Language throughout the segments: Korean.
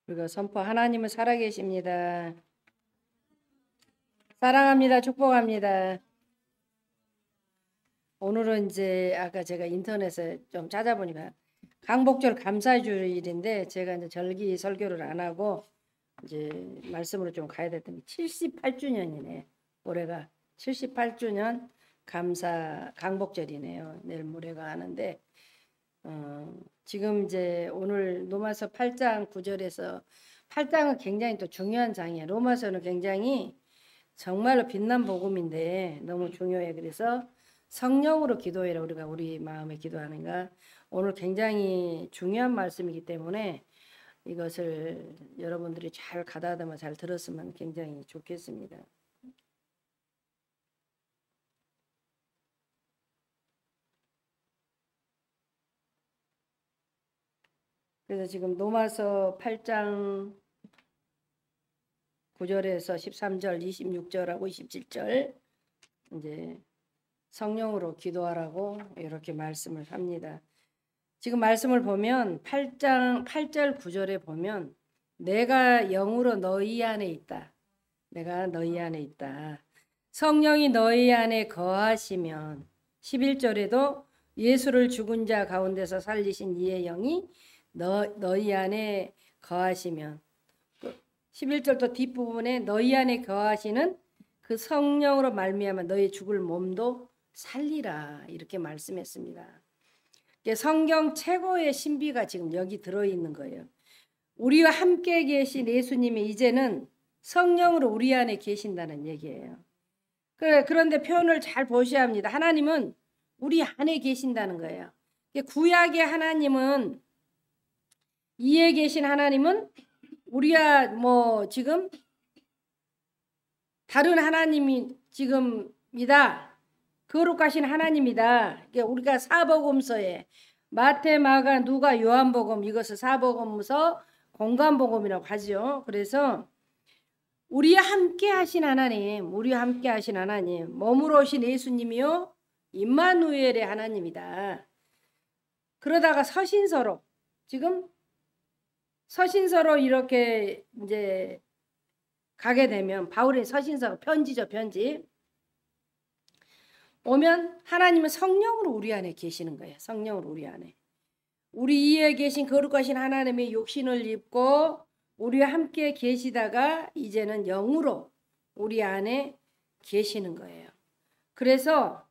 우리가 선포 하나님은 살아계십니다. 사랑합니다. 축복합니다. 오늘은 이제 아까 제가 인터넷에 좀 찾아보니까 강복절 감사주일인데 제가 이제 절기 설교를 안 하고 이제 말씀으로 좀 가야 됐더니 78주년이네. 올해가 78주년 감사 강복절이네요. 내일 모레가 하는데 지금 이제 오늘 로마서 8장 9절에서 8장은 굉장히 또 중요한 장이에요. 로마서는 굉장히 정말로 빛난 복음인데 너무 중요해. 그래서 성령으로 기도해라. 우리가 우리 마음에 기도하는가. 오늘 굉장히 중요한 말씀이기 때문에 이것을 여러분들이 잘 가다듬어 잘 들었으면 굉장히 좋겠습니다. 그래서 지금 로마서 8장 9절에서 13절, 26절하고 27절 이제 성령으로 기도하라고 이렇게 말씀을 합니다. 지금 말씀을 보면 8장 8절 9절에 보면 내가 영으로 너희 안에 있다. 내가 너희 안에 있다. 성령이 너희 안에 거하시면 11절에도 예수를 죽은 자 가운데서 살리신 이의 영이 너희 안에 거하시면 11절도 뒷부분에 너희 안에 거하시는 그 성령으로 말미암아 너희 죽을 몸도 살리라 이렇게 말씀했습니다. 성경 최고의 신비가 지금 여기 들어있는 거예요. 우리와 함께 계신 예수님이 이제는 성령으로 우리 안에 계신다는 얘기예요. 그런데 표현을 잘 보셔야 합니다. 하나님은 우리 안에 계신다는 거예요. 구약의 하나님은 이에 계신 하나님은 우리야 뭐 지금 다른 하나님이 지금이다. 거룩하신 하나님이다. 우리가 사복음서에 마태, 마가, 누가, 요한복음 이것을 사복음서 공간복음이라고 하죠. 그래서 우리와 함께 하신 하나님, 우리와 함께 하신 하나님, 머무러 오신 예수님이요 임마누엘의 하나님이다. 그러다가 서신서로 지금 서신서로 이렇게 이제 가게 되면 바울의 서신서 편지죠, 편지. 오면 하나님은 성령으로 우리 안에 계시는 거예요. 성령으로 우리 안에. 우리 위에 계신 거룩하신 하나님의 육신을 입고 우리와 함께 계시다가 이제는 영으로 우리 안에 계시는 거예요. 그래서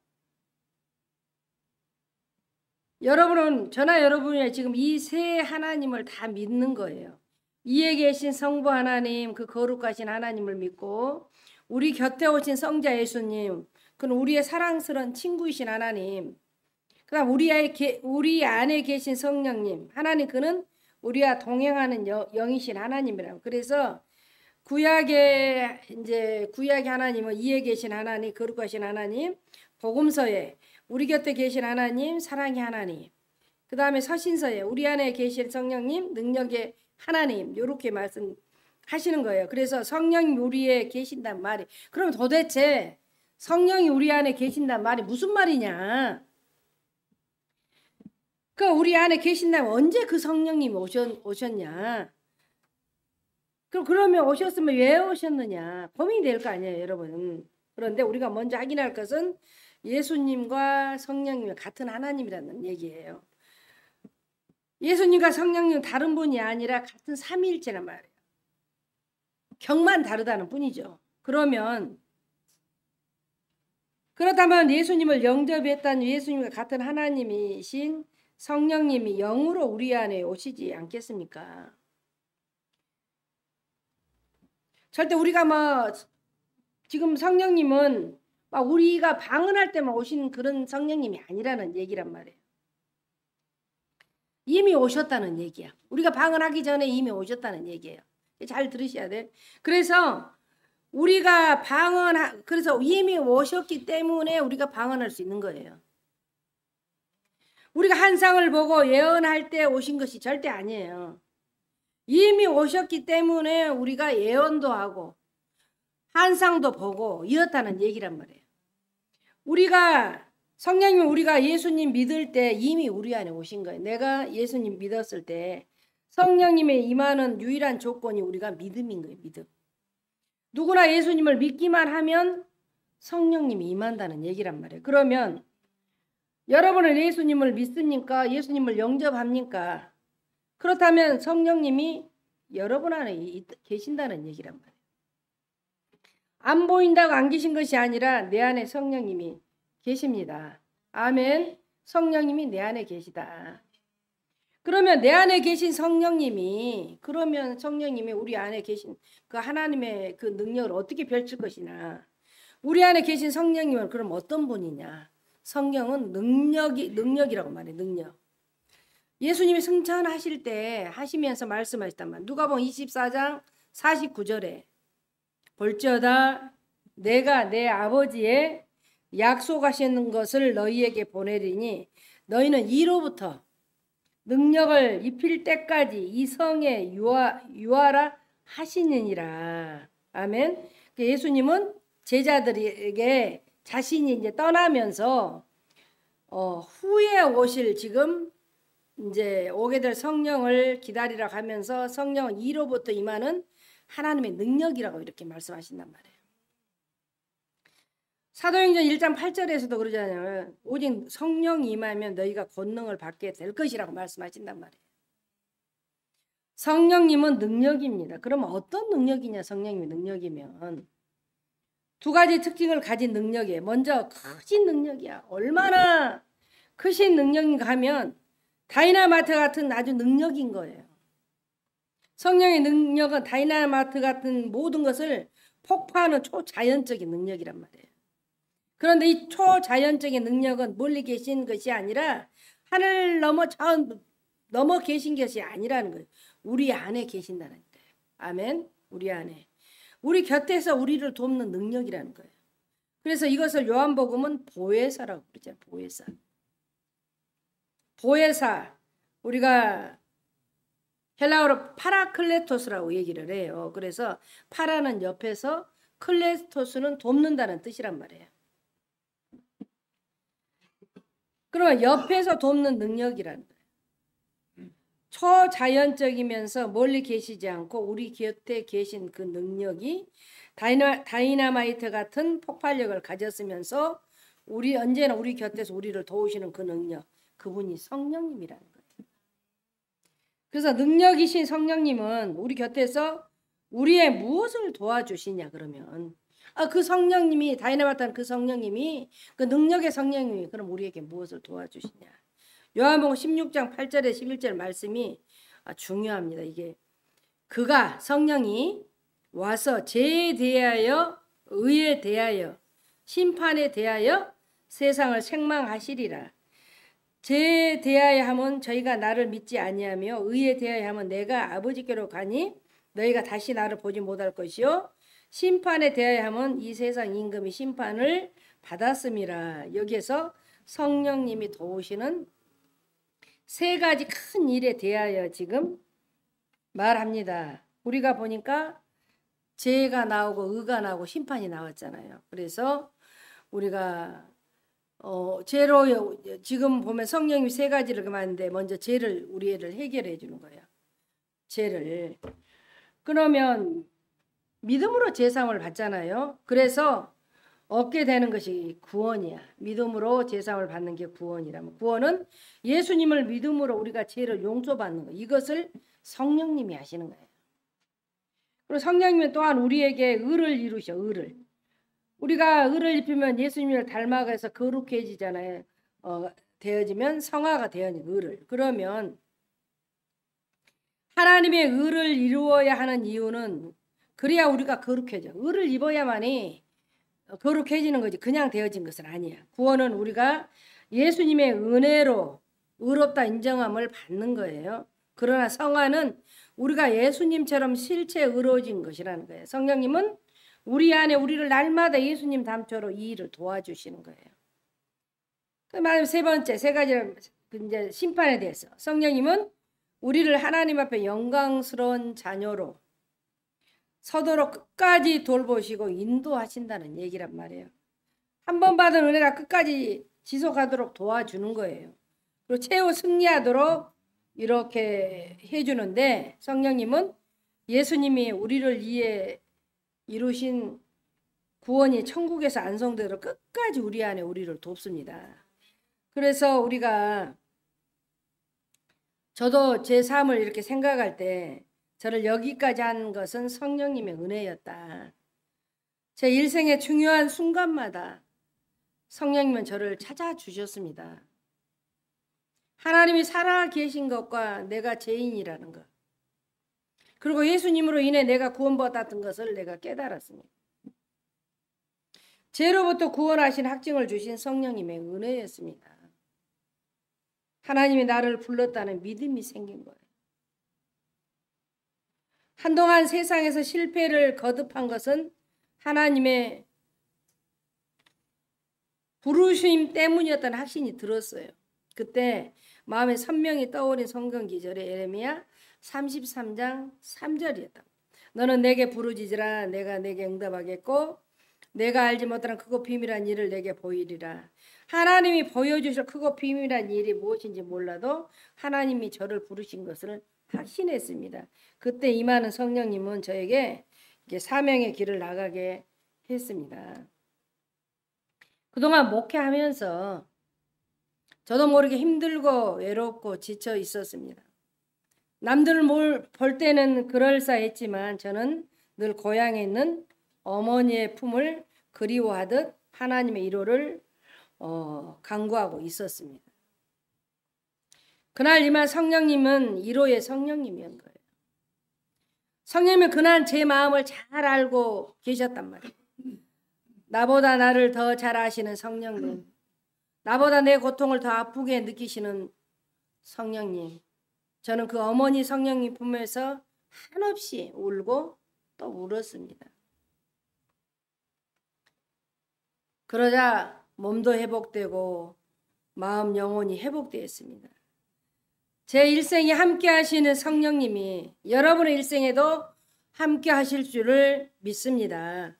여러분은 저나 여러분이 지금 이 세 하나님을 다 믿는 거예요. 이에 계신 성부 하나님, 그 거룩하신 하나님을 믿고 우리 곁에 오신 성자 예수님, 그는 우리의 사랑스러운 친구이신 하나님, 그다음 우리 안에 계신 성령님, 하나님 그는 우리와 동행하는 영이신 하나님이라고. 그래서 구약의 하나님은 이에 계신 하나님, 거룩하신 하나님, 복음서에 우리 곁에 계신 하나님, 사랑의 하나님. 그 다음에 서신서에 우리 안에 계신 성령님, 능력의 하나님. 이렇게 말씀하시는 거예요. 그래서 성령이 우리에 계신단 말이. 그럼 도대체 성령이 우리 안에 계신단 말이 무슨 말이냐? 우리 안에 계신다면 언제 그 성령님이 오셨냐? 그러면 오셨으면 왜 오셨느냐? 고민이 될 거 아니에요, 여러분. 그런데 우리가 먼저 확인할 것은 예수님과 성령님이 같은 하나님이라는 얘기예요. 예수님과 성령님은 다른 분이 아니라 같은 삼위일체란 말이에요. 경만 다르다는 뿐이죠. 그렇다면 예수님을 영접했다는 예수님과 같은 하나님이신 성령님이 영으로 우리 안에 오시지 않겠습니까? 절대 우리가 지금 성령님은 우리가 방언할 때만 오시는 그런 성령님이 아니라는 얘기란 말이에요. 이미 오셨다는 얘기야. 우리가 방언하기 전에 이미 오셨다는 얘기예요. 잘 들으셔야 돼. 그래서 우리가 그래서 이미 오셨기 때문에 우리가 방언할 수 있는 거예요. 우리가 환상을 보고 예언할 때 오신 것이 절대 아니에요. 이미 오셨기 때문에 우리가 예언도 하고 환상도 보고 이렇다는 얘기란 말이에요. 우리가 예수님 믿을 때 이미 우리 안에 오신 거예요. 내가 예수님 믿었을 때 성령님의 임하는 유일한 조건이 우리가 믿음인 거예요. 믿음. 누구나 예수님을 믿기만 하면 성령님이 임한다는 얘기란 말이에요. 그러면 여러분은 예수님을 믿습니까? 예수님을 영접합니까? 그렇다면 성령님이 여러분 안에 계신다는 얘기란 말이에요. 안 보인다고 안 계신 것이 아니라 내 안에 성령님이 계십니다. 아멘. 성령님이 내 안에 계시다. 그러면 내 안에 계신 성령님이 우리 안에 계신 그 하나님의 그 능력을 어떻게 펼칠 것이냐. 우리 안에 계신 성령님은 그럼 어떤 분이냐. 성령은 능력이라고 말해. 능력. 예수님이 승천하실 때 하시면서 말씀하셨단 말이에요. 누가복음 24장 49절에 볼지어다 내가 내 아버지의 약속하시는 것을 너희에게 보내리니 너희는 이로부터 능력을 입힐 때까지 이 성에 유하라 하시느니라. 아멘. 예수님은 제자들에게 자신이 이제 떠나면서 후에 오실 지금 이제 오게 될 성령을 기다리라 하면서 성령은 이로부터 임하는 하나님의 능력이라고 이렇게 말씀하신단 말이에요. 사도행전 1장 8절에서도 그러잖아요. 오직 성령이 임하면 너희가 권능을 받게 될 것이라고 말씀하신단 말이에요. 성령님은 능력입니다. 그러면 어떤 능력이냐? 성령님의 능력이면 두 가지 특징을 가진 능력이에요. 먼저 크신 능력이야. 얼마나 크신 능력인가 하면 다이나마이트 같은 아주 능력인 거예요. 성령의 능력은 다이나마이트 같은 모든 것을 폭파하는 초자연적인 능력이란 말이에요. 그런데 이 초자연적인 능력은 멀리 계신 것이 아니라 하늘 넘어 계신 것이 아니라는 거예요. 우리 안에 계신다는 거예요. 아멘. 우리 안에. 우리 곁에서 우리를 돕는 능력이라는 거예요. 그래서 이것을 요한복음은 보혜사라고 그러잖아요. 보혜사. 보혜사. 우리가 헬라어로 파라클레토스라고 얘기를 해요. 그래서 파라는 옆에서 클레토스는 돕는다는 뜻이란 말이에요. 그러면 옆에서 돕는 능력이라는 거예요. 초자연적이면서 멀리 계시지 않고 우리 곁에 계신 그 능력이 다이나마이트 같은 폭발력을 가졌으면서 언제나 우리 곁에서 우리를 도우시는 그 능력, 그분이 성령님이라는 거예요. 그래서 능력이신 성령님은 우리 곁에서 우리의 무엇을 도와주시냐 그러면 그 성령님이 다이나마이트한 그 성령님이 그 능력의 성령님이 그럼 우리에게 무엇을 도와주시냐. 요한복음 16장 8절에 11절 말씀이 중요합니다. 이게 그가 성령이 와서 죄에 대하여 의에 대하여 심판에 대하여 세상을 책망하시리라. 죄에 대하여 하면 저희가 나를 믿지 아니하며 의에 대하여 하면 내가 아버지께로 가니 너희가 다시 나를 보지 못할 것이요 심판에 대하여 하면 이 세상 임금이 심판을 받았음이라. 여기에서 성령님이 도우시는 세 가지 큰 일에 대하여 지금 말합니다. 우리가 보니까 죄가 나오고 의가 나오고 심판이 나왔잖아요. 그래서 우리가 죄로 지금 보면 성령님이 세 가지를 그만는데 먼저 죄를 우리를 해결해 주는 거예요. 죄를. 그러면 믿음으로 제사함을 받잖아요. 그래서 얻게 되는 것이 구원이야. 믿음으로 제사함을 받는 게 구원이라면 구원은 예수님을 믿음으로 우리가 죄를 용서받는 거. 이것을 성령님이 하시는 거예요. 그리고 성령님은 또한 우리에게 의를 이루셔. 의를. 우리가 의를 입히면 예수님을 닮아가서 거룩해지잖아요. 되어지면 성화가 되어진 의를. 그러면 하나님의 의를 이루어야 하는 이유는 그래야 우리가 거룩해져. 의를 입어야만이 거룩해지는 거지. 그냥 되어진 것은 아니야. 구원은 우리가 예수님의 은혜로 의롭다 인정함을 받는 거예요. 그러나 성화는 우리가 예수님처럼 실체 의로워진 것이라는 거예요. 성령님은 우리 안에 우리를 날마다 예수님 닮처럼 이 일을 도와주시는 거예요. 그 마지막 세 번째, 세 가지 이제 심판에 대해서 성령님은 우리를 하나님 앞에 영광스러운 자녀로 서도록 끝까지 돌보시고 인도하신다는 얘기란 말이에요. 한 번 받은 은혜가 끝까지 지속하도록 도와주는 거예요. 그리고 최후 승리하도록 이렇게 해주는데 성령님은 예수님이 우리를 위해 이루신 구원이 천국에서 안성대로 끝까지 우리 안에 우리를 돕습니다. 그래서 저도 제 삶을 이렇게 생각할 때 저를 여기까지 한 것은 성령님의 은혜였다. 제 일생의 중요한 순간마다 성령님은 저를 찾아주셨습니다. 하나님이 살아 계신 것과 내가 죄인이라는 것, 그리고 예수님으로 인해 내가 구원받았던 것을 내가 깨달았습니다. 죄로부터 구원하신 확증을 주신 성령님의 은혜였습니다. 하나님이 나를 불렀다는 믿음이 생긴 거예요. 한동안 세상에서 실패를 거듭한 것은 하나님의 부르심 때문이었다는 확신이 들었어요. 그때 마음에 선명히 떠오른 성경 기절에 예레미야 33장 3절이었다. 너는 내게 부르짖으라. 내가 내게 응답하겠고 내가 알지 못하는 크고 비밀한 일을 내게 보이리라. 하나님이 보여주실 크고 비밀한 일이 무엇인지 몰라도 하나님이 저를 부르신 것을 확신했습니다. 그때 임하는 성령님은 저에게 이제 사명의 길을 나가게 했습니다. 그동안 목회하면서 저도 모르게 힘들고 외롭고 지쳐 있었습니다. 남들을 볼 때는 그럴싸했지만 저는 늘 고향에 있는 어머니의 품을 그리워하듯 하나님의 위로를 간구하고 있었습니다. 그날 임한 성령님은 위로의 성령님이었던 거예요. 성령님은 그날 제 마음을 잘 알고 계셨단 말이에요. 나보다 나를 더 잘 아시는 성령님, 나보다 내 고통을 더 아프게 느끼시는 성령님, 저는 그 어머니 성령님 품에서 한없이 울고 또 울었습니다. 그러자 몸도 회복되고 마음 영혼이 회복되었습니다. 제 일생에 함께 하시는 성령님이 여러분의 일생에도 함께 하실 줄을 믿습니다.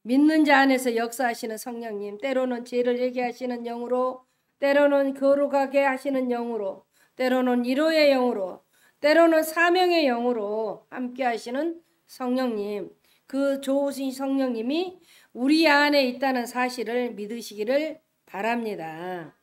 믿는 자 안에서 역사하시는 성령님, 때로는 죄를 얘기하시는 영으로, 때로는 거룩하게 하시는 영으로, 때로는 위로의 영으로, 때로는 사명의 영으로 함께 하시는 성령님, 그 좋으신 성령님이 우리 안에 있다는 사실을 믿으시기를 바랍니다.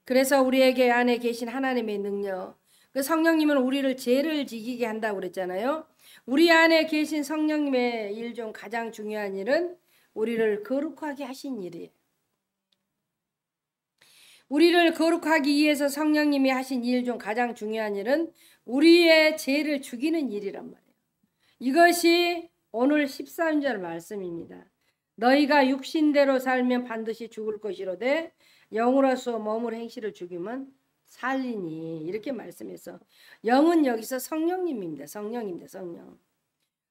그래서 우리에게 안에 계신 하나님의 능력, 그 성령님은 우리를 죄를 지키게 한다고 그랬잖아요. 우리 안에 계신 성령님의 일 중 가장 중요한 일은 우리를 거룩하게 하신 일이에요. 우리를 거룩하기 위해서 성령님이 하신 일 중 가장 중요한 일은 우리의 죄를 죽이는 일이란 말이에요. 이것이 오늘 13절 말씀입니다. 너희가 육신대로 살면 반드시 죽을 것이로되 영으로서 몸을 행실을 죽이면 살리니, 이렇게 말씀해서 영은 여기서 성령님입니다. 성령입니다.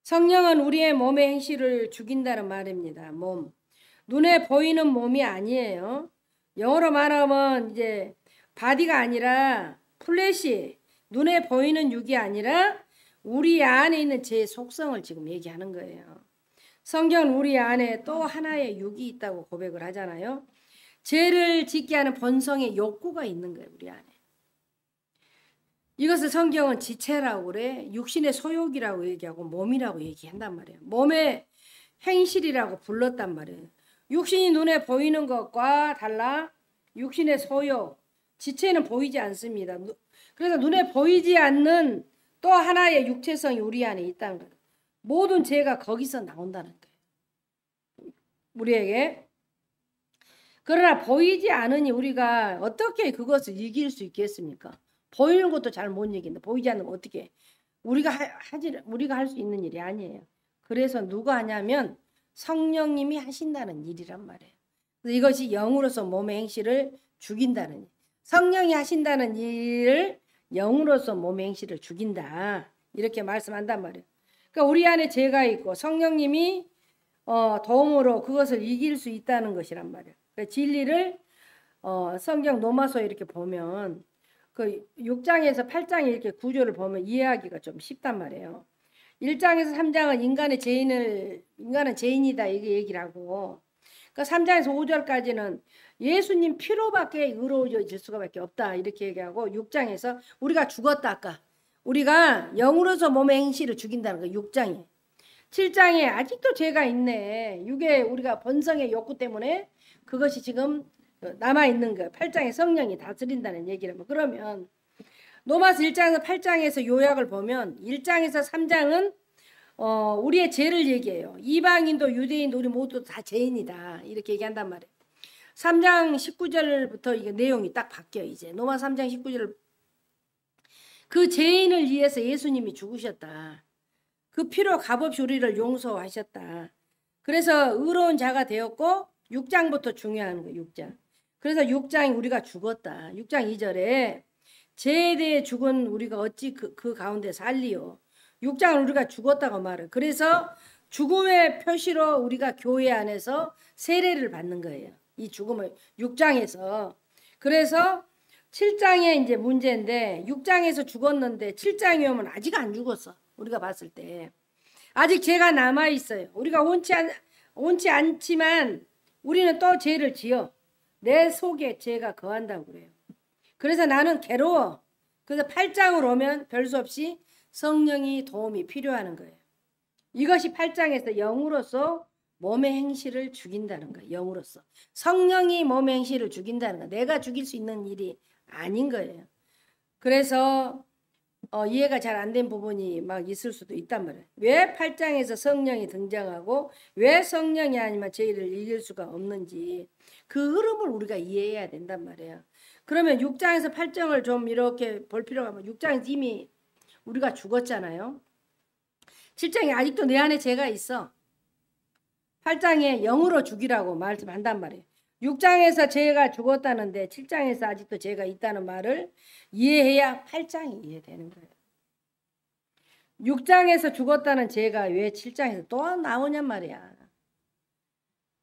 성령은 우리의 몸의 행실을 죽인다는 말입니다. 몸. 눈에 보이는 몸이 아니에요. 영어로 말하면 이제 바디가 아니라 플래시, 눈에 보이는 육이 아니라 우리 안에 있는 제 속성을 지금 얘기하는 거예요. 성경은 우리 안에 또 하나의 육이 있다고 고백을 하잖아요. 죄를 짓게 하는 본성의 욕구가 있는 거예요. 우리 안에. 이것을 성경은 지체라고 그래. 육신의 소욕이라고 얘기하고 몸이라고 얘기한단 말이에요. 몸의 행실이라고 불렀단 말이에요. 육신이 눈에 보이는 것과 달라 육신의 소욕, 지체는 보이지 않습니다. 그래서 눈에 보이지 않는 또 하나의 육체성이 우리 안에 있다는 거예요. 모든 죄가 거기서 나온다는 거예요. 우리에게. 그러나 보이지 않으니 우리가 어떻게 그것을 이길 수 있겠습니까? 보이는 것도 잘 못 이긴다. 보이지 않는 거 어떻게? 우리가 할 수 있는 일이 아니에요. 그래서 누가 하냐면 성령님이 하신다는 일이란 말이에요. 그래서 이것이 영으로서 몸의 행실을 죽인다는 일. 성령이 하신다는 일을 영으로서 몸의 행실을 죽인다. 이렇게 말씀한단 말이에요. 그러니까 우리 안에 죄가 있고 성령님이 도움으로 그것을 이길 수 있다는 것이란 말이에요. 그러니까 진리를 성경 로마서에 이렇게 보면 그 6장에서 8장에 이렇게 구조를 보면 이해하기가 좀 쉽단 말이에요. 1장에서 3장은 인간은 죄인이다 이게 얘기를 하고, 그러니까 3장에서 5절까지는 예수님 피로밖에 의로워질 수가밖에 없다 이렇게 얘기하고 6장에서 우리가 죽었다 아까 우리가 영으로서 몸의 행실을 죽인다는 거 6장에 7장에 아직도 죄가 있네. 이게 우리가 본성의 욕구 때문에 그것이 지금 남아있는 거예요. 8장에 성령이 다스린다는 얘기를 뭐 그러면 로마서 1장에서 8장에서 요약을 보면 1장에서 3장은 우리의 죄를 얘기해요. 이방인도 유대인도 우리 모두 다 죄인이다 이렇게 얘기한단 말이에요. 3장 19절부터 이게 내용이 딱 바뀌어요. 이제 로마 3장 19절 그 죄인을 위해서 예수님이 죽으셨다. 그 피로 값없이 우리를 용서하셨다. 그래서 의로운 자가 되었고 6장부터 중요한 거예요. 6장. 그래서 6장이 우리가 죽었다. 6장 2절에 죄에 대해 죽은 우리가 어찌 그 가운데 살리요. 6장은 우리가 죽었다고 말해요. 그래서 죽음의 표시로 우리가 교회 안에서 세례를 받는 거예요. 이 죽음을 6장에서. 그래서 7장에 이제 문제인데 6장에서 죽었는데 7장에 오면 아직 안 죽었어. 우리가 봤을 때 아직 죄가 남아 있어요. 우리가 온치 않지만 우리는 또 죄를 지어 내 속에 죄가 거한다고 그래요. 그래서 나는 괴로워. 그래서 8장으로 오면 별 수 없이 성령이 도움이 필요하는 거예요. 이것이 8장에서 영으로서 몸의 행실을 죽인다는 거예요. 영으로서 성령이 몸의 행실을 죽인다는 거예요. 내가 죽일 수 있는 일이 아닌 거예요. 그래서 이해가 잘 안 된 부분이 막 있을 수도 있단 말이에요. 왜 8장에서 성령이 등장하고 왜 성령이 아니면 죄를 이길 수가 없는지 그 흐름을 우리가 이해해야 된단 말이에요. 그러면 6장에서 8장을 좀 이렇게 볼 필요가 없고 6장에서 이미 우리가 죽었잖아요. 7장에 아직도 내 안에 죄가 있어. 8장에 영으로 죽이라고 말씀한단 말이에요. 6장에서 죄가 죽었다는데 7장에서 아직도 죄가 있다는 말을 이해해야 8장이 이해되는 거예요. 6장에서 죽었다는 죄가 왜 7장에서 또 나오냔 말이야.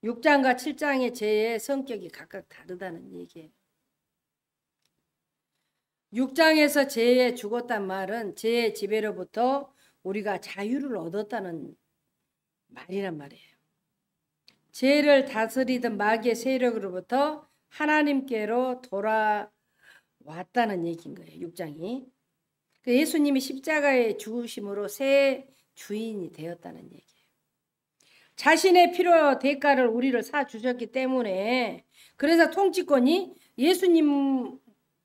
6장과 7장의 죄의 성격이 각각 다르다는 얘기예요. 6장에서 죄에 죽었단 말은 죄의 지배로부터 우리가 자유를 얻었다는 말이란 말이에요. 죄를 다스리던 마귀의 세력으로부터 하나님께로 돌아왔다는 얘기인 거예요. 6장이. 예수님이 십자가에 죽으심으로 새 주인이 되었다는 얘기예요. 자신의 피로 대가를 우리를 사주셨기 때문에 그래서 통치권이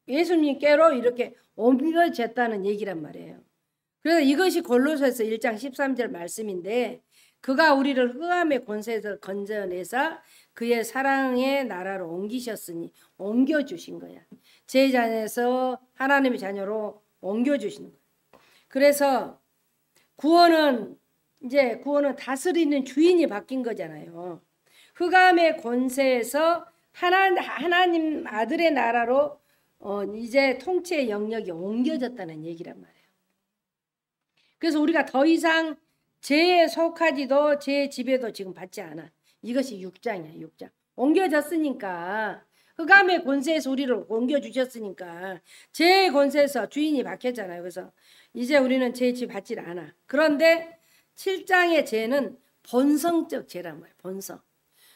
예수님께로 이렇게 옮겨졌다는 얘기란 말이에요. 그래서 이것이 골로새서 1장 13절 말씀인데 그가 우리를 흑암의 권세에서 건져내사 그의 사랑의 나라로 옮겨주신 거야. 제 자녀에서 하나님의 자녀로 옮겨주신 거야. 그래서 구원은 다스리는 주인이 바뀐 거잖아요. 흑암의 권세에서 하나님 아들의 나라로 이제 통치의 영역이 옮겨졌다는 얘기란 말이에요. 그래서 우리가 더 이상 죄에 속하지도 죄의 지배도 지금 받지 않아. 이것이 6장이야. 6장. 옮겨졌으니까 흑암의 권세에서 우리를 옮겨주셨으니까 죄의 권세에서 주인이 바뀌었잖아요. 그래서 이제 우리는 죄의 지배 받지 않아. 그런데 7장의 죄는 본성적 죄란 말이에요. 본성.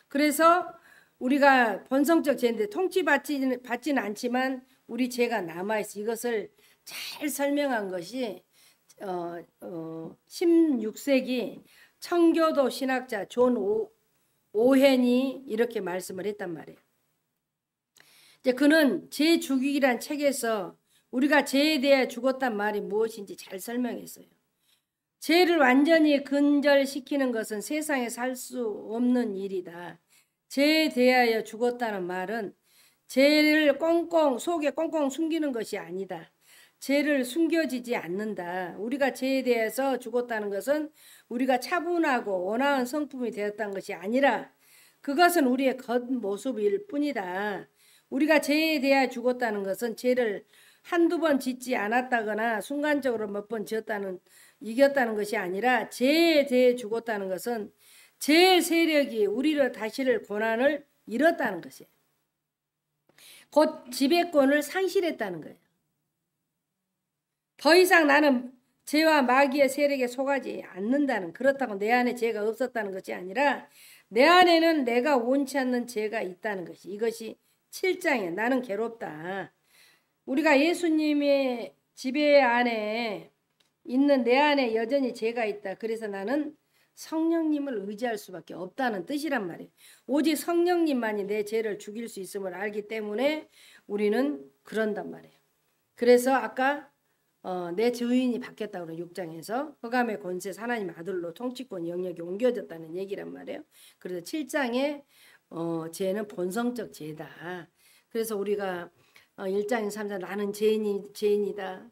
그래서 우리가 본성적 죄인데 통치받지는 않지만 우리 죄가 남아있어. 이것을 잘 설명한 것이 16세기 청교도 신학자 존 오헨이 이렇게 말씀을 했단 말이에요. 이제 그는 죄 죽이기란 책에서 우리가 죄에 대해 죽었단 말이 무엇인지 잘 설명했어요. 죄를 완전히 근절시키는 것은 세상에 살 수 없는 일이다. 죄에 대하여 죽었다는 말은 죄를 속에 꽁꽁 숨기는 것이 아니다. 죄를 숨겨지지 않는다. 우리가 죄에 대해서 죽었다는 것은 우리가 차분하고 온화한 성품이 되었다는 것이 아니라 그것은 우리의 겉모습일 뿐이다. 우리가 죄에 대해 죽었다는 것은 죄를 한두 번 짓지 않았다거나 순간적으로 몇 번 이겼다는 것이 아니라 죄에 대해 죽었다는 것은 죄의 세력이 우리를 다스릴 권한을 잃었다는 것이에요. 곧 지배권을 상실했다는 거예요. 더 이상 나는 죄와 마귀의 세력에 속하지 않는다는, 그렇다고 내 안에 죄가 없었다는 것이 아니라 내 안에는 내가 원치 않는 죄가 있다는 것이, 이것이 7장에 나는 괴롭다. 우리가 예수님의 지배 안에 있는 내 안에 여전히 죄가 있다. 그래서 나는 성령님을 의지할 수밖에 없다는 뜻이란 말이에요. 오직 성령님만이 내 죄를 죽일 수 있음을 알기 때문에 우리는 그런단 말이에요. 그래서 아까 내 주인이 바뀌었다고 그러는 6장에서 흑암의 권세 하나님 아들로 통치권 영역이 옮겨졌다는 얘기란 말이에요. 그래서 7장에 죄는 본성적 죄다. 그래서 우리가 1장 3장 나는 죄인이다.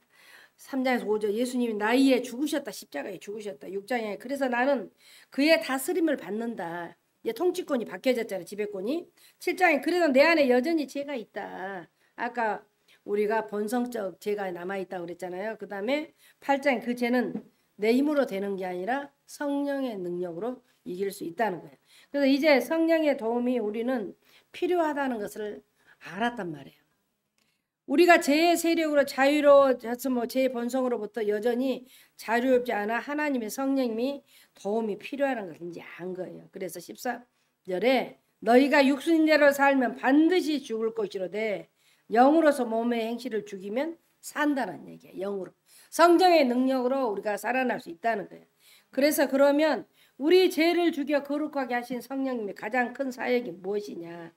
3장에서 5절 예수님이 나이에 죽으셨다. 십자가에 죽으셨다. 6장에 그래서 나는 그의 다스림을 받는다. 통치권이 바뀌어졌잖아요. 지배권이. 7장에 그래도 내 안에 여전히 죄가 있다. 아까 우리가 본성적 죄가 남아있다고 그랬잖아요. 그 다음에 8장에 그 죄는 내 힘으로 되는 게 아니라 성령의 능력으로 이길 수 있다는 거예요. 그래서 이제 성령의 도움이 우리는 필요하다는 것을 알았단 말이에요. 우리가 죄의 세력으로 자유로워져서 죄의 본성으로부터 여전히 자유롭지 않아 하나님의 성령님이 도움이 필요하다는 것을 이제 안 거예요. 그래서 14절에 너희가 육신대로 살면 반드시 죽을 것이로되 영으로서 몸의 행실을 죽이면 산다는 얘기예요. 영으로. 성령의 능력으로 우리가 살아날 수 있다는 거예요. 그래서 그러면 우리 죄를 죽여 거룩하게 하신 성령님의 가장 큰 사역이 무엇이냐?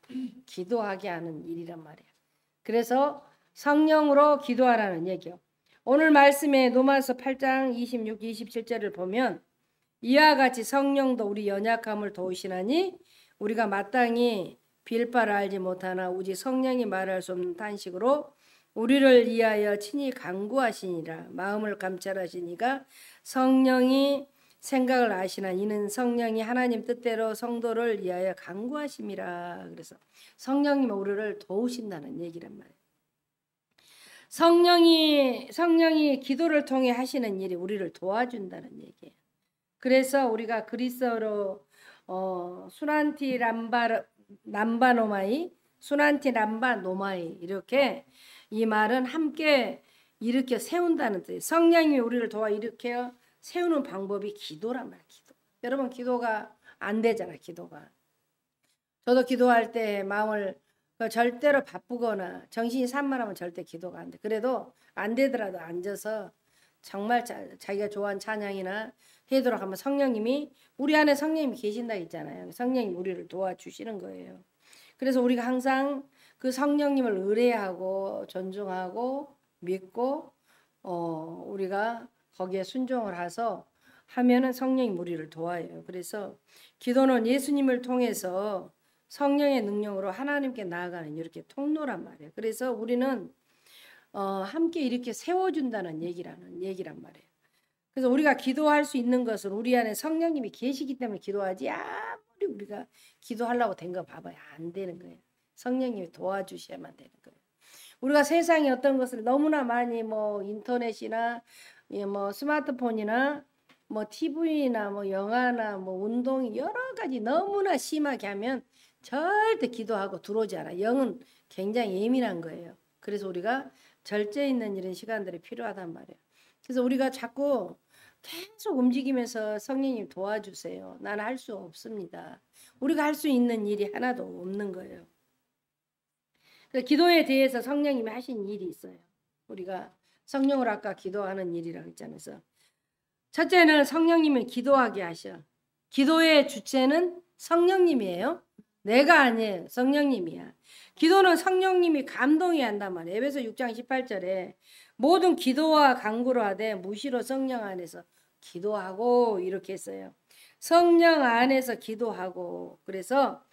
기도하게 하는 일이란 말이에요. 그래서 성령으로 기도하라는 얘기요. 오늘 말씀에 로마서 8장 26, 27절을 보면 이와 같이 성령도 우리 연약함을 도우시나니 우리가 마땅히 빌 바를 알지 못하나 오직 성령이 말할 수 없는 탄식으로 우리를 위하여 친히 간구하시니라. 마음을 감찰하시니가 성령이 생각을 아시나 이는 성령이 하나님 뜻대로 성도를 위하여 간구하심이라. 그래서 성령님은 우리를 도우신다는 얘기란 말이에요. 성령이 기도를 통해 하시는 일이 우리를 도와준다는 얘기예요. 그래서 우리가 그리스어로 수난티 람바노마이, 수난티 람바노마이 이렇게 이 말은 함께 일으켜 세운다는 뜻이에요. 성령이 우리를 도와 일으켜 세우는 방법이 기도란 말이에요. 기도. 여러분 기도가 안 되잖아. 기도가. 저도 기도할 때 마음을 절대로 바쁘거나 정신이 산만하면 절대 기도가 안 돼. 그래도 안 되더라도 앉아서 정말 자기가 좋아하는 찬양이나 해도록 하면 성령님이 우리 안에 성령님이 계신다 했잖아요. 성령님이 우리를 도와주시는 거예요. 그래서 우리가 항상 그 성령님을 의뢰하고 존중하고 믿고 우리가 거기에 순종을 해서 하면은 성령이 우리를 도와요. 그래서 기도는 예수님을 통해서 성령의 능력으로 하나님께 나아가는 이렇게 통로란 말이에요. 그래서 우리는 함께 이렇게 세워준다는 얘기란 말이에요. 그래서 우리가 기도할 수 있는 것은 우리 안에 성령님이 계시기 때문에 기도하지 아무리 우리가 기도하려고 된 거 봐봐요. 안 되는 거예요. 성령님이 도와주셔야만 되는 거예요. 우리가 세상에 어떤 것을 너무나 많이 인터넷이나 스마트폰이나 TV나 영화나 운동 여러 가지 너무나 심하게 하면 절대 기도하고 들어오지 않아. 영은 굉장히 예민한 거예요. 그래서 우리가 절제 있는 이런 시간들이 필요하단 말이에요. 그래서 우리가 자꾸 계속 움직이면서 성령님 도와주세요. 나는 할 수 없습니다. 우리가 할 수 있는 일이 하나도 없는 거예요. 그래서 기도에 대해서 성령님이 하신 일이 있어요. 우리가 성령으로 아까 기도하는 일이라고 했잖아요. 그래서 첫째는 성령님이 기도하게 하셔. 기도의 주체는 성령님이에요. 내가 아니에요. 성령님이야. 기도는 성령님이 감동해야 한단 말이에요. 에베소 6장 18절에 모든 기도와 간구로 하되 무시로 성령 안에서 기도하고 이렇게 했어요. 성령 안에서 기도하고. 그래서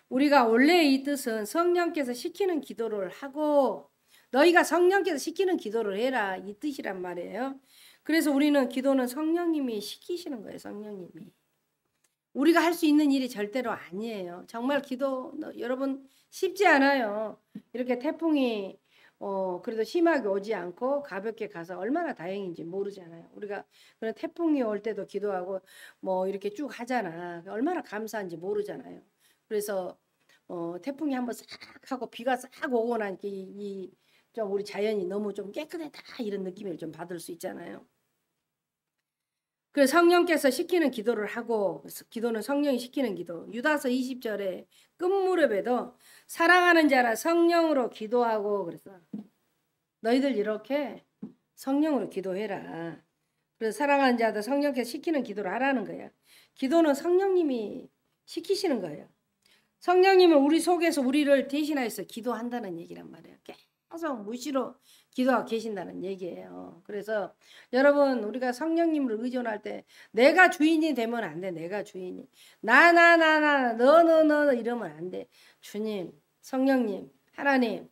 우리가 원래 이 뜻은 성령께서 시키는 기도를 하고 너희가 성령께서 시키는 기도를 해라 이 뜻이란 말이에요. 그래서 우리는 기도는 성령님이 시키시는 거예요. 성령님이. 우리가 할 수 있는 일이 절대로 아니에요. 정말 기도 여러분 쉽지 않아요. 이렇게 태풍이 그래도 심하게 오지 않고 가볍게 가서 얼마나 다행인지 모르잖아요. 우리가 그런 태풍이 올 때도 기도하고 이렇게 쭉 하잖아. 얼마나 감사한지 모르잖아요. 그래서 태풍이 한번 싹 하고 비가 싹 오고 나니까 좀 우리 자연이 너무 좀 깨끗하다 이런 느낌을 좀 받을 수 있잖아요. 그래서 성령께서 시키는 기도를 하고, 기도는 성령이 시키는 기도. 유다서 20절에 끝무렵에도 사랑하는 자라 성령으로 기도하고, 그래서 너희들 이렇게 성령으로 기도해라. 그래서 사랑하는 자도 성령께서 시키는 기도를 하라는 거야. 기도는 성령님이 시키시는 거예요. 성령님은 우리 속에서 우리를 대신해서 기도한다는 얘기란 말이에요. 계속 무시로 기도하고 계신다는 얘기예요. 그래서 여러분, 우리가 성령님을 의존할 때 내가 주인이 되면 안 돼. 내가 주인이. 너 이러면 안 돼. 주님, 성령님, 하나님,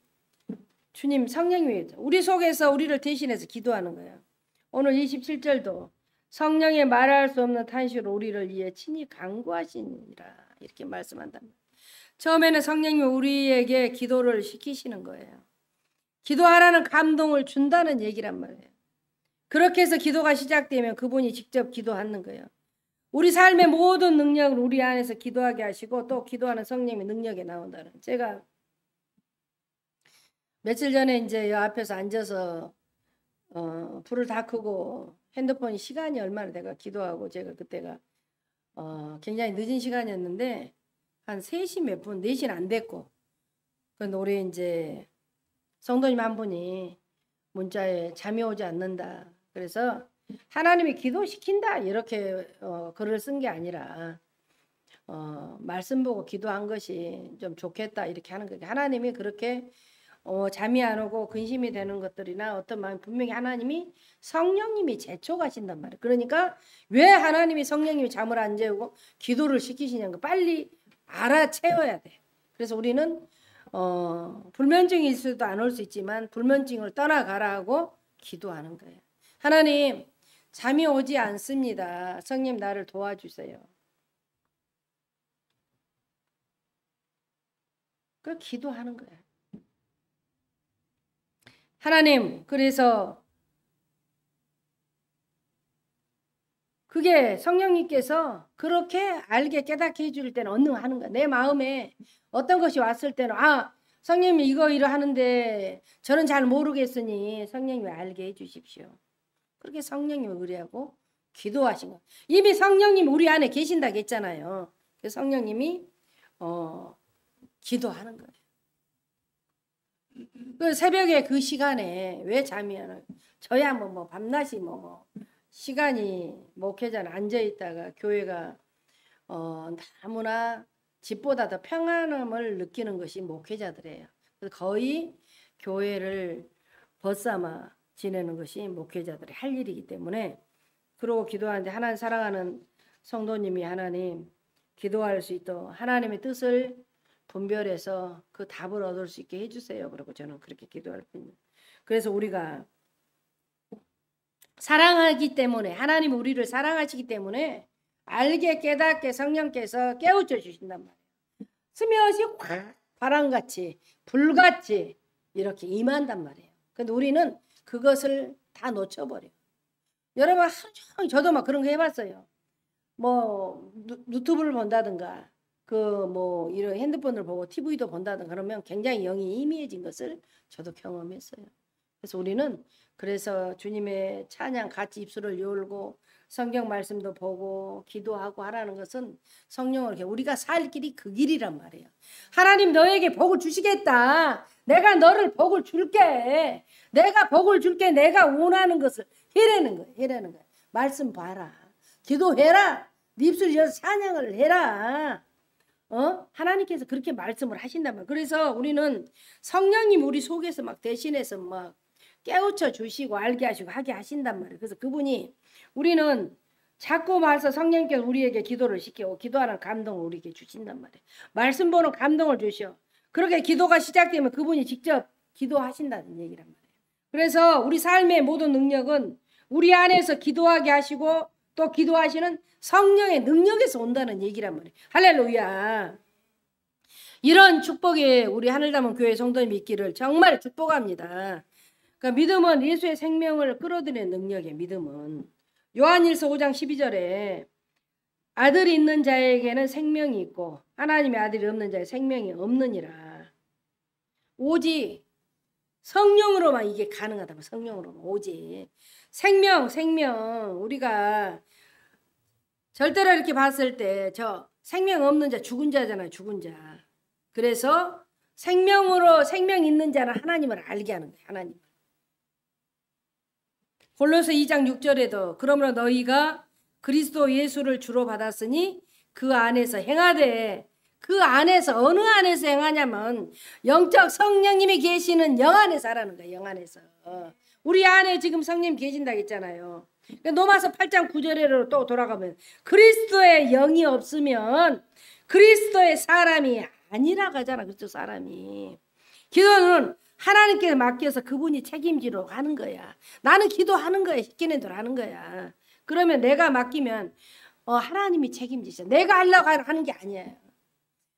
주님, 성령님이 우리 속에서 우리를 대신해서 기도하는 거예요. 오늘 27절도 성령의 말할 수 없는 탄식으로 우리를 위해 친히 간구하시니라 이렇게 말씀한다. 처음에는 성령님이 우리에게 기도를 시키시는 거예요. 기도하라는 감동을 준다는 얘기란 말이에요. 그렇게 해서 기도가 시작되면 그분이 직접 기도하는 거예요. 우리 삶의 모든 능력을 우리 안에서 기도하게 하시고 또 기도하는 성령의 능력이 나온다는. 제가 며칠 전에 이제 여 앞에서 앉아서 불을 다 끄고 핸드폰이 시간이 얼마나 돼가 기도하고 제가 그때가 굉장히 늦은 시간이었는데 한 3시 몇 분, 4시는 안 됐고 근데 우리 이제 성도님 한 분이 문자에 잠이 오지 않는다. 그래서 하나님이 기도시킨다 이렇게 글을 쓴 게 아니라 말씀 보고 기도한 것이 좀 좋겠다 이렇게 하는 거예요. 하나님이 그렇게 잠이 안 오고 근심이 되는 것들이나 어떤 마음 분명히 하나님이 성령님이 재촉하신단 말이에요. 그러니까 왜 하나님이 성령님이 잠을 안 재우고 기도를 시키시냐는 거 빨리 알아채워야 돼. 그래서 우리는 불면증이 있을 수도 안 올 수 있지만 불면증을 떠나가라 하고 기도하는 거예요. 하나님 잠이 오지 않습니다. 성령 나를 도와주세요. 그 기도하는 거예요. 하나님 그래서 그게 성령님께서 그렇게 알게 깨닫게 해줄 때는 언능하는 거야. 내 마음에 어떤 것이 왔을 때는 성령님이 이거 하는데 저는 잘 모르겠으니 성령님이 알게 해주십시오. 그렇게 성령님을 의뢰하고 기도하신 거. 이미 성령님이 우리 안에 계신다고 했잖아요. 그래서 성령님이 기도하는 거예요. 그 새벽에 그 시간에 왜 잠이 안 와요? 저야 뭐 밤낮이 시간이 목회자는 앉아 있다가 교회가 너무나 집보다 더 평안함을 느끼는 것이 목회자들이에요. 그래서 거의 교회를 벗삼아 지내는 것이 목회자들의 할 일이기 때문에 그러고 기도하는데 하나님 사랑하는 성도님이 하나님 기도할 수 있도록 하나님의 뜻을 분별해서 그 답을 얻을 수 있게 해주세요. 그러고 저는 그렇게 기도할 뿐입니다. 그래서 우리가 사랑하기 때문에 하나님 우리를 사랑하시기 때문에 알게 깨닫게 성령께서 깨우쳐 주신단 말이에요. 스며시 확 바람같이 불같이 이렇게 임한단 말이에요. 근데 우리는 그것을 다 놓쳐버려요. 여러분 하루 종일 저도 막 그런 거 해봤어요. 뭐 유튜브를 본다든가 이런 핸드폰을 보고 TV도 본다든가 그러면 굉장히 영이 희미해진 것을 저도 경험했어요. 그래서 우리는 그래서 주님의 찬양 같이 입술을 열고 성경 말씀도 보고 기도하고 하라는 것은 성령을 우리가 살 길이 그 길이란 말이에요. 하나님 너에게 복을 주시겠다. 내가 너를 복을 줄게. 내가 복을 줄게. 내가 원하는 것을 해라는 거예요. 말씀 봐라. 기도해라. 네 입술을 열어서 찬양을 해라. 하나님께서 그렇게 말씀을 하신단 말이에요. 그래서 우리는 성령님 우리 속에서 막 대신해서 막 깨우쳐 주시고 알게 하시고 하게 하신단 말이에요. 그래서 그분이 우리는 자꾸 말해서 성령께서 우리에게 기도를 시키고 기도하는 감동을 우리에게 주신단 말이에요. 말씀 보는 감동을 주셔. 그렇게 기도가 시작되면 그분이 직접 기도하신다는 얘기란 말이에요. 그래서 우리 삶의 모든 능력은 우리 안에서 기도하게 하시고 또 기도하시는 성령의 능력에서 온다는 얘기란 말이에요. 할렐루야. 이런 축복에 우리 하늘담은 교회 성도님이 있기를 정말 축복합니다. 그러니까 믿음은 예수의 생명을 끌어들이는 능력이에요. 믿음은 요한일서 5장 12절에 아들이 있는 자에게는 생명이 있고 하나님의 아들이 없는 자에 생명이 없느니라. 오직 성령으로만 이게 가능하다고. 성령으로만 오직 생명 우리가 절대로 이렇게 봤을 때 저 생명 없는 자 죽은 자잖아요. 죽은 자. 그래서 생명 있는 자는 하나님을 알게 하는 거예요. 하나님. 골로새 2장 6절에도 그러므로 너희가 그리스도 예수를 주로 받았으니 그 안에서 행하되, 그 안에서 어느 안에서 행하냐면 영적 성령님이 계시는 영 안에서 하라는 거예요. 영 안에서. 우리 안에 지금 성령 계신다고 했잖아요. 로마서 8장 9절로 또 돌아가면 그리스도의 영이 없으면 그리스도의 사람이 아니라고 하잖아. 그리스도 사람이. 기도는 하나님께 맡겨서 그분이 책임지러 가는 거야. 나는 기도하는 거야. 시키는 대로 하는 거야. 그러면 내가 맡기면 하나님이 책임지셔. 내가 하려고 하는 게 아니에요.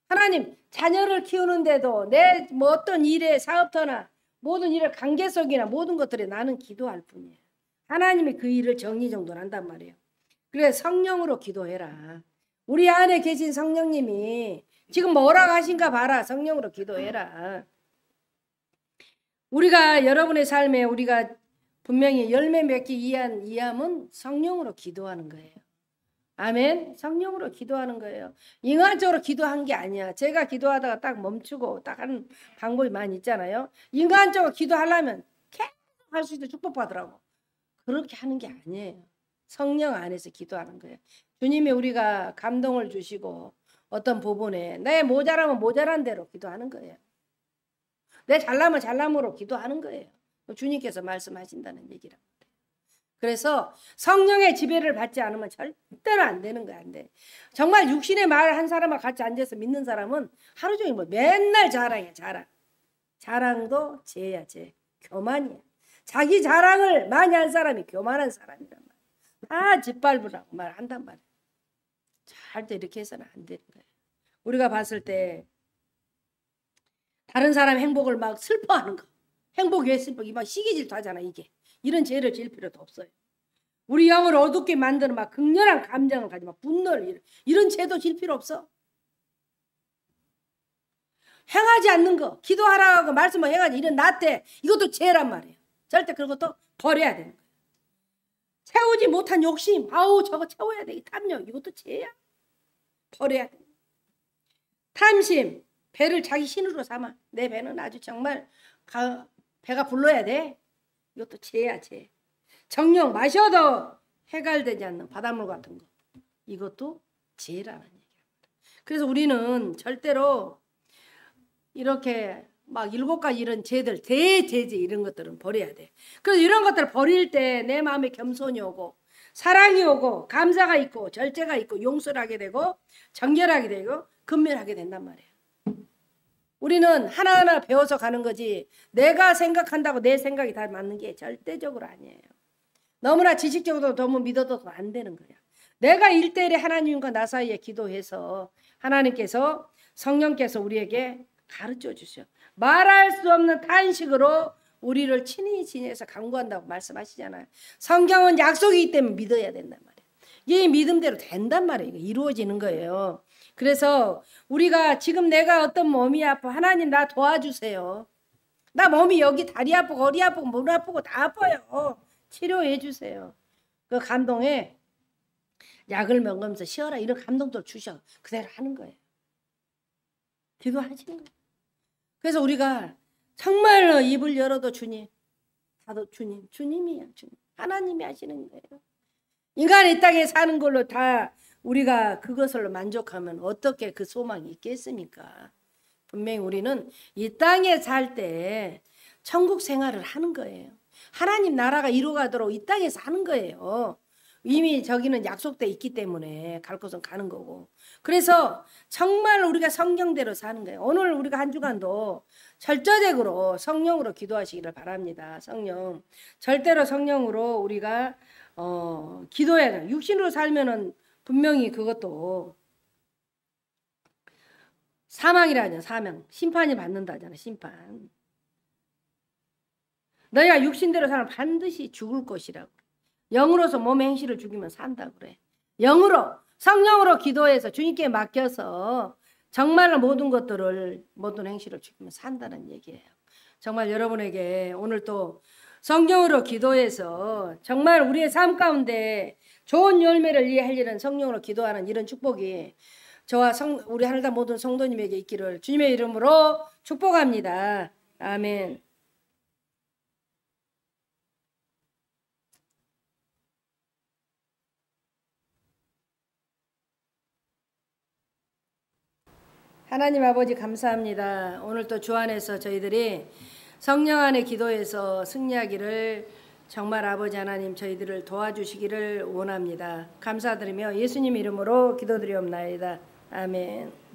하나님 자녀를 키우는데도 내 뭐 어떤 일에 사업터나 모든 일의 관계 속이나 모든 것들에 나는 기도할 뿐이에요. 하나님이 그 일을 정리정돈을 한단 말이에요. 그래 성령으로 기도해라. 우리 안에 계신 성령님이 지금 뭐라고 하신가 봐라. 성령으로 기도해라. 우리가 여러분의 삶에 우리가 분명히 열매 맺기 위함은 성령으로 기도하는 거예요. 아멘. 성령으로 기도하는 거예요. 인간적으로 기도한 게 아니야. 제가 기도하다가 딱 멈추고 딱 하는 방법이 많이 있잖아요. 인간적으로 기도하려면 계속 할 수 있도록 축복받으라고. 그렇게 하는 게 아니에요. 성령 안에서 기도하는 거예요. 주님이 우리가 감동을 주시고 어떤 부분에 내 모자라면 모자란 대로 기도하는 거예요. 내 잘나면 잘남으로 기도하는 거예요. 주님께서 말씀하신다는 얘기라고. 그래서 성령의 지배를 받지 않으면 절대로 안 되는 거야. 안 돼. 정말 육신의 말 한 사람과 같이 앉아서 믿는 사람은 하루 종일 뭐 맨날 자랑이야. 자랑도 죄야. 죄. 교만이야. 자기 자랑을 많이 한 사람이 교만한 사람이란 말이야. 다 짓밟으라고 말한단 말이야. 절대 이렇게 해서는 안 되는 거야. 우리가 봤을 때 다른 사람 행복을 막 슬퍼하는 거. 행복 왜 슬퍼? 막 시기질투 하잖아. 이게. 이런 죄를 질 필요도 없어요. 우리 영을 어둡게 만드는 막 극렬한 감정을 가지고 막 분노를 이런 죄도 질 필요 없어. 행하지 않는 거, 기도하라고 말씀을 행하지 이런 나태 이것도 죄란 말이에요. 절대 그런 것도 버려야 되는 거예요. 채우지 못한 욕심, 아우 저거 채워야 돼. 탐욕 이것도 죄야. 버려야 돼. 탐심, 배를 자기 신으로 삼아. 내 배는 아주 정말 배가 불러야 돼. 이것도 죄야. 죄. 정령 마셔도 해갈되지 않는 바닷물 같은 거. 이것도 죄라는 얘기야. 그래서 우리는 절대로 이렇게 막 7가지 이런 죄들, 대죄 이런 것들은 버려야 돼. 그래서 이런 것들을 버릴 때 내 마음에 겸손이 오고 사랑이 오고 감사가 있고 절제가 있고 용서를 하게 되고 정결하게 되고 근면하게 된단 말이에요. 우리는 하나하나 배워서 가는 거지 내가 생각한다고 내 생각이 다 맞는 게 절대적으로 아니에요. 너무나 지식적으로 너무 믿어도 안 되는 거야. 내가 1대1에 하나님과 나 사이에 기도해서 하나님께서 성령께서 우리에게 가르쳐 주셔. 말할 수 없는 탄식으로 우리를 친히 지내서 간구한다고 말씀하시잖아요. 성경은 약속이기 때문에 믿어야 된단 말이에요. 이 믿음대로 된단 말이에요. 이루어지는 거예요. 그래서 우리가 지금 내가 어떤 몸이 아파 하나님 나 도와주세요. 나 몸이 여기 다리 아프고 허리 아프고 목 아프고 다 아파요. 치료해 주세요. 그 감동에 약을 먹으면서 쉬어라 이런 감동도 주셔. 그대로 하는 거예요. 기도하시는 거예요. 그래서 우리가 정말로 입을 열어도 주님, 다도 주님, 주님이야. 주님. 하나님이 하시는 거예요. 인간이 이 땅에 사는 걸로 다 우리가 그것으로 만족하면 어떻게 그 소망이 있겠습니까? 분명히 우리는 이 땅에 살 때 천국 생활을 하는 거예요. 하나님 나라가 이루어가도록 이 땅에 사는 거예요. 이미 저기는 약속돼 있기 때문에 갈 곳은 가는 거고. 그래서 정말 우리가 성경대로 사는 거예요. 오늘 우리가 한 주간도 절대적으로 성령으로 기도하시기를 바랍니다. 성령. 절대로 성령으로 우리가 기도해야 돼요. 육신으로 살면은 분명히 그것도 사망이라잖아. 사망. 심판이 받는다잖아. 심판. 너희가 육신대로 살면 반드시 죽을 것이라고. 영으로서 몸의 행실을 죽이면 산다고 그래. 영으로 성령으로 기도해서 주님께 맡겨서 정말로 모든 것들을 모든 행실을 죽이면 산다는 얘기예요. 정말 여러분에게 오늘 또 성령으로 기도해서 정말 우리의 삶 가운데 좋은 열매를 이해할 일은 성령으로 기도하는 이런 축복이 저와 우리 하늘당 모든 성도님에게 있기를 주님의 이름으로 축복합니다. 아멘. 하나님 아버지 감사합니다. 오늘 또 주 안에서 저희들이 성령 안에 기도해서 승리하기를 정말 아버지 하나님 저희들을 도와주시기를 원합니다. 감사드리며 예수님 이름으로 기도드리옵나이다. 아멘.